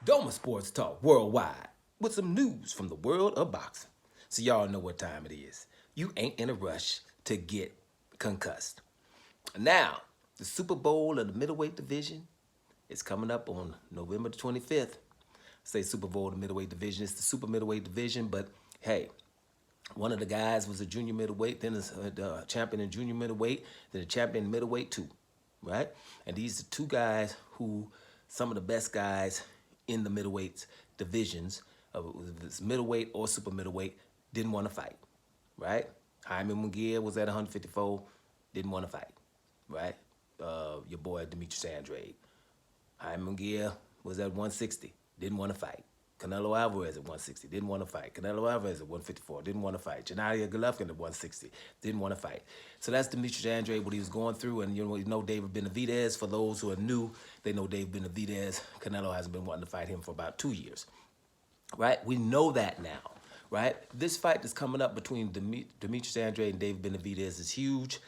Doma Sports Talk Worldwide with some news from the world of boxing. So y'all know what time it is. You ain't in a rush to get concussed. Now, the Super Bowl of the middleweight division is coming up on November the 25th. Say Super Bowl of the middleweight division. It's the super middleweight division, but hey, one of the guys was a junior middleweight, then a champion in junior middleweight, then a champion in middleweight too, right? And these are two guys who, some of the best guys in the middleweight divisions, if it's middleweight or super middleweight, didn't want to fight, right? Jaime Munguia was at 154, didn't want to fight, right? Your boy Demetrius Andrade. Jaime Munguia was at 160, didn't want to fight. Canelo Alvarez at 160, didn't want to fight. Canelo Alvarez at 154, didn't want to fight. Gennady Golovkin at 160, didn't want to fight. So that's Demetrius Andrade, what he was going through. And you know David Benavidez. For those who are new, they know David Benavidez. Canelo hasn't been wanting to fight him for about 2 years, right? We know that now, right? This fight that's coming up between Demetrius Andrade and David Benavidez is huge.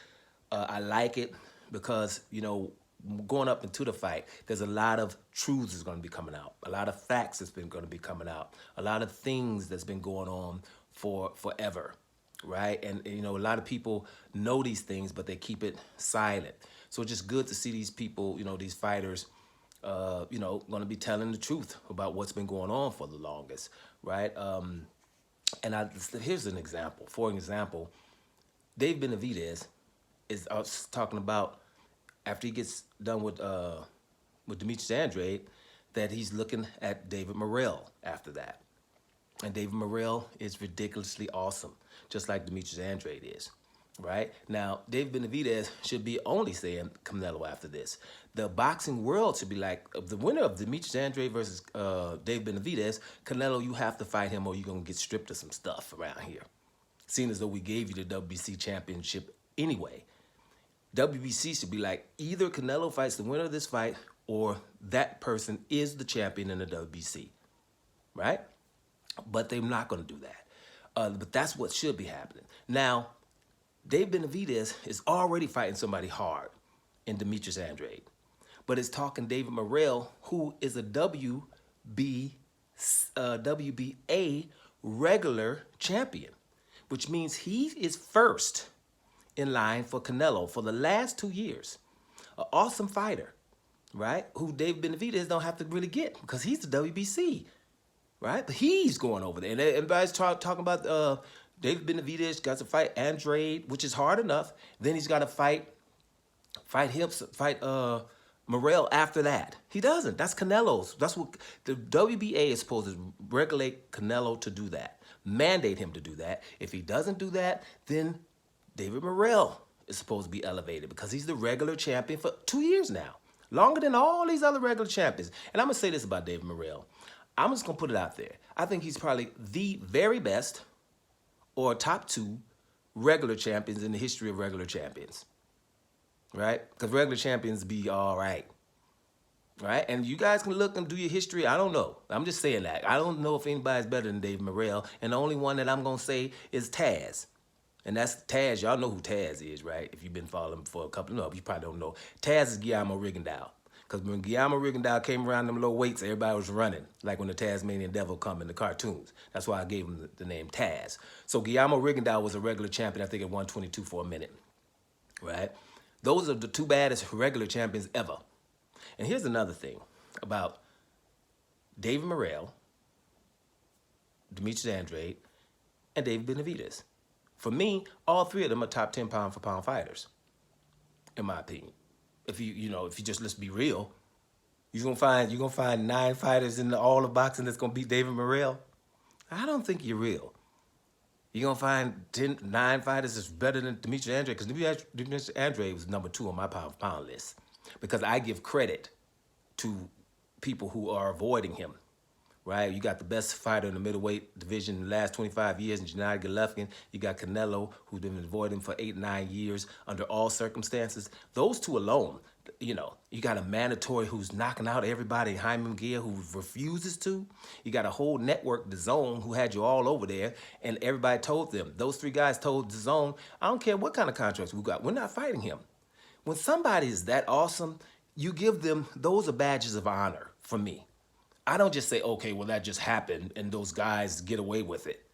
I like it because, you know, going up into the fight, there's a lot of truths that's going to be coming out, a lot of facts that's been going to be coming out, a lot of things that's been going on for forever, right? And you know, a lot of people know these things, but they keep it silent. So it's just good to see these people, you know, these fighters, you know, going to be telling the truth about what's been going on for the longest, right? Here's an example. For example, Dave Benavidez is talking about, after he gets done with Demetrius Andrade, that he's looking at David Morrell after that. And David Morrell is ridiculously awesome, just like Demetrius Andrade is, right? Now, David Benavidez should be only saying Canelo after this. The boxing world should be like, the winner of Demetrius Andrade versus David Benavidez, Canelo, you have to fight him or you're going to get stripped of some stuff around here. Seeing as though we gave you the WBC championship anyway. WBC should be like, either Canelo fights the winner of this fight or that person is the champion in the WBC, right? But they're not going to do that. But that's what should be happening. Now, Dave Benavidez is already fighting somebody hard in Demetrius Andrade, but it's talking David Morrell, who is a WBA regular champion, which means he is first in line for Canelo for the last 2 years. An awesome fighter, right? Who David Benavidez don't have to really get because he's the WBC, right? But he's going over there. And everybody's talking about David Benavidez got to fight Andrade, which is hard enough. Then he's got to fight Morrell after that. He doesn't. That's Canelo's. That's what the WBA is supposed to regulate Canelo to do that. Mandate him to do that. If he doesn't do that, then David Morrell is supposed to be elevated because he's the regular champion for 2 years now. Longer than all these other regular champions. And I'm going to say this about David Morrell. I'm just going to put it out there. I think he's probably the very best or top 2 regular champions in the history of regular champions. Right? Because regular champions be all right. Right? And you guys can look and do your history. I don't know. I'm just saying that. I don't know if anybody's better than David Morrell. And the only one that I'm going to say is Taz. And that's Taz. Y'all know who Taz is, right? If you've been following him for a couple, no, you probably don't know. Taz is Guillermo Rigondeaux. Because when Guillermo Rigondeaux came around them low weights, everybody was running, like when the Tasmanian Devil come in the cartoons. That's why I gave him the name Taz. So Guillermo Rigondeaux was a regular champion, I think, at 122 for a minute, right? Those are the 2 baddest regular champions ever. And here's another thing about David Morrell, Demetrius Andrade, and David Benavidez. For me, all 3 of them are top 10 pound for pound fighters, in my opinion. If you just let's be real, you're gonna find 9 fighters in all of boxing that's gonna beat David Morrell. I don't think you're real. You're gonna find 9 fighters that's better than Demetrius Andrade, because Demetrius Andrade was number 2 on my pound for pound list. Because I give credit to people who are avoiding him. Right, you got the best fighter in the middleweight division in the last 25 years in Gennady Golovkin. You got Canelo, who's been avoiding for 8, 9 years under all circumstances. Those 2 alone, you know, you got a mandatory who's knocking out everybody, Jaime Munguia, who refuses to. You got a whole network, DAZN, who had you all over there, and everybody told them. Those 3 guys told DAZN, I don't care what kind of contracts we got, we're not fighting him. When somebody is that awesome, you give them, those are badges of honor for me. I don't just say, okay, well, that just happened and those guys get away with it.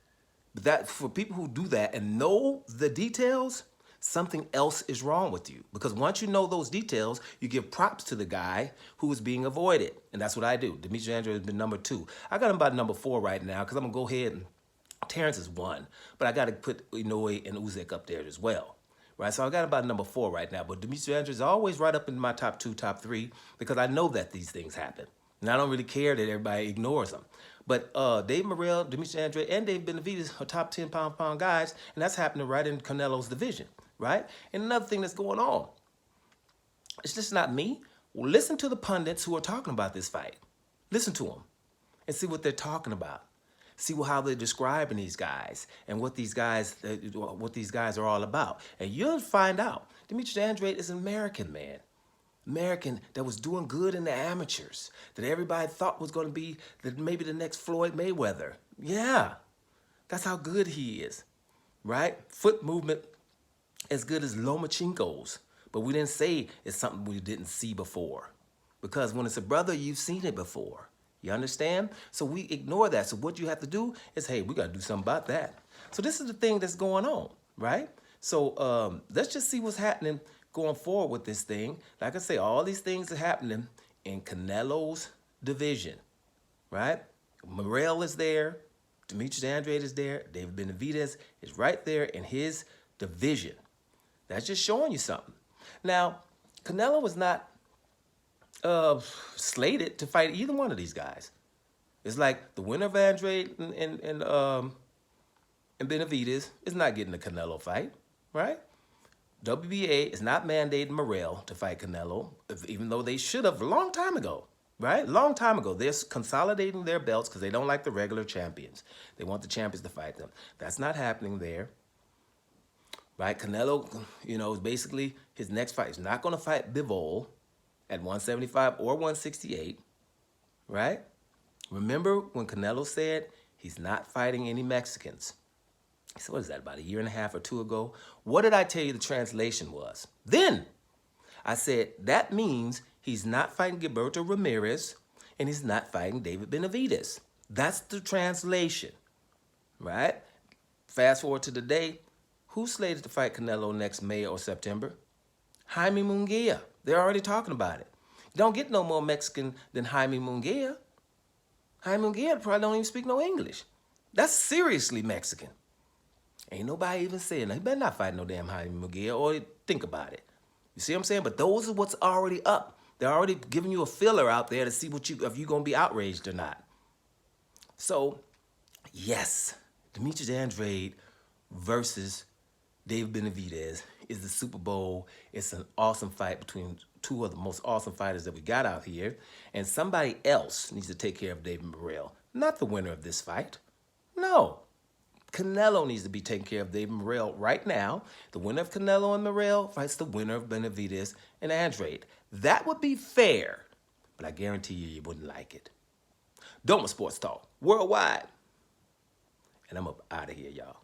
But that for people who do that and know the details, something else is wrong with you. Because once you know those details, you give props to the guy who is being avoided. And that's what I do. Demetrius Andrade has been number 2. I got him about number 4 right now because I'm going to go ahead and Terrence is 1. But I got to put Inoue and Usyk up there as well. Right, so I got about number 4 right now. But Demetrius Andrade is always right up in my top 2, top 3 because I know that these things happen. And I don't really care that everybody ignores them. But David Morrell, Demetrius Andrade, and David Benavidez are top 10 pound-for-pound guys, and that's happening right in Canelo's division, right? And another thing that's going on, it's just not me. Well, listen to the pundits who are talking about this fight. Listen to them and see what they're talking about. See how they're describing these guys and what these guys are all about. And you'll find out. Demetrius Andrade is an American man. American that was doing good in the amateurs, that everybody thought was going to be maybe the next Floyd Mayweather. Yeah, that's how good he is, right? Foot movement as good as Lomachenko's, but we didn't say it's something we didn't see before. Because when it's a brother, you've seen it before. You understand? So we ignore that. So what you have to do is, hey, we got to do something about that. So this is the thing that's going on, right? So let's just see what's happening going forward with this thing. Like I say, all these things are happening in Canelo's division, right? Morrell is there. Demetrius Andrade is there. David Benavidez is right there in his division. That's just showing you something. Now, Canelo was not slated to fight either one of these guys. It's like the winner of Andrade and Benavidez is not getting the Canelo fight, right? WBA is not mandating Morrell to fight Canelo, even though they should have a long time ago, right? Long time ago. They're consolidating their belts because they don't like the regular champions. They want the champions to fight them. That's not happening there, right? Canelo, is basically his next fight. He's not going to fight Bivol at 175 or 168, right? Remember when Canelo said he's not fighting any Mexicans? So what is that, about a year and a half or 2 ago? What did I tell you the translation was? Then I said that means he's not fighting Gilberto Ramirez and he's not fighting David Benavidez. That's the translation, right? Fast forward to today, who's slated to fight Canelo next May or September? Jaime Munguia. They're already talking about it. You don't get no more Mexican than Jaime Munguia. Jaime Munguia probably don't even speak no English. That's seriously Mexican. Ain't nobody even saying that. He better not fight no damn Jaime Munguia or think about it. You see what I'm saying? But those are what's already up. They're already giving you a filler out there to see if you're going to be outraged or not. So, yes, Demetrius Andrade versus David Benavidez is the Super Bowl. It's an awesome fight between 2 of the most awesome fighters that we got out here. And somebody else needs to take care of David Morrell. Not the winner of this fight. No. Canelo needs to be taking care of David Morrell right now. The winner of Canelo and Morrell fights the winner of Benavidez and Andrade. That would be fair, but I guarantee you wouldn't like it. Doma Sports Talk, worldwide. And I'm up out of here, y'all.